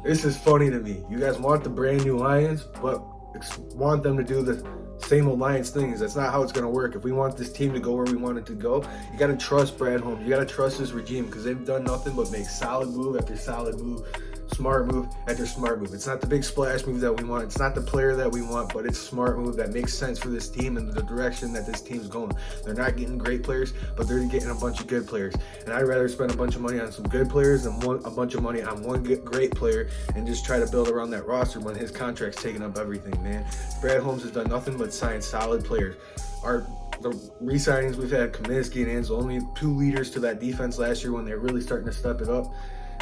This is funny to me. You guys want the brand new Lions, but want them to do the same old Lions things. That's not how it's going to work. If we want this team to go where we want it to go, you got to trust Brad Holmes. You got to trust this regime because they've done nothing but make solid move after solid move, smart move after smart move. It's not the big splash move that we want. It's not the player that we want, but it's a smart move that makes sense for this team and the direction that this team's going. They're not getting great players, but they're getting a bunch of good players. And I'd rather spend a bunch of money on some good players than a bunch of money on one great player and just try to build around that roster when his contract's taking up everything, man. Brad Holmes has done nothing but sign solid players. The re-signings we've had, Kaminsky and Ansel, only two leaders to that defense last year when they're really starting to step it up.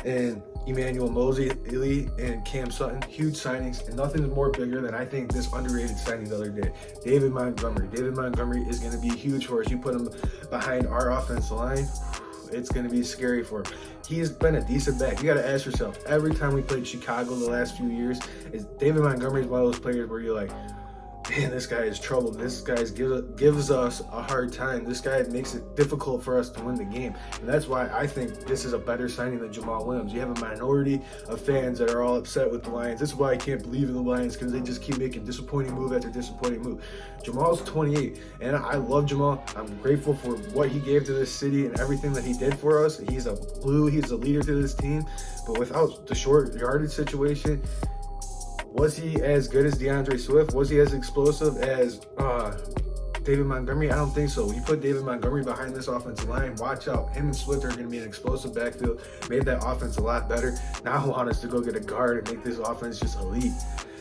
And Emmanuel Mosley and Cam Sutton, huge signings, and nothing is more bigger than I think this underrated signing the other day. David Montgomery. David Montgomery is going to be huge for us. You put him behind our offensive line, it's going to be scary for him. He's been a decent back. You got to ask yourself, every time we played Chicago the last few years, is David Montgomery is one of those players where you're like, man, this guy is trouble. This guy gives us a hard time. This guy makes it difficult for us to win the game. And that's why I think this is a better signing than Jamal Williams. You have a minority of fans that are all upset with the Lions. This is why I can't believe in the Lions, because they just keep making disappointing move after disappointing move. Jamal's 28, and I love Jamal. I'm grateful for what he gave to this city and everything that he did for us. He's a leader to this team. But without the short yardage situation, was he as good as DeAndre Swift? Was he as explosive as David Montgomery? I don't think so. You put David Montgomery behind this offensive line, watch out. Him and Swift are going to be an explosive backfield. Made that offense a lot better. Now I want us to go get a guard and make this offense just elite.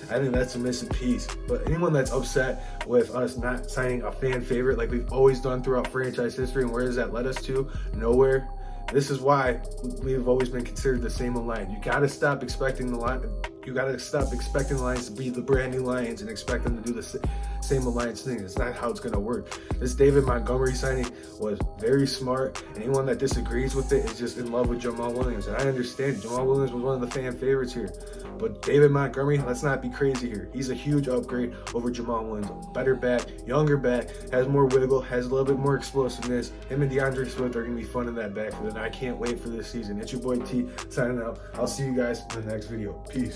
I think that's a missing piece. But anyone that's upset with us not signing a fan favorite like we've always done throughout franchise history, and where does that let us to? Nowhere. This is why we've always been considered the same old Lion. You got to stop expecting the Lions. You got to stop expecting the Lions to be the brand new Lions and expect them to do the same old Lions thing. It's not how it's going to work. This David Montgomery signing was very smart. Anyone that disagrees with it is just in love with Jamal Williams. And I understand Jamal Williams was one of the fan favorites here. But David Montgomery, let's not be crazy here. He's a huge upgrade over Jamal Williams. Better back, younger back, has more wiggle, has a little bit more explosiveness. Him and DeAndre Swift are going to be fun in that backfield. And I can't wait for this season. It's your boy T signing out. I'll see you guys in the next video. Peace.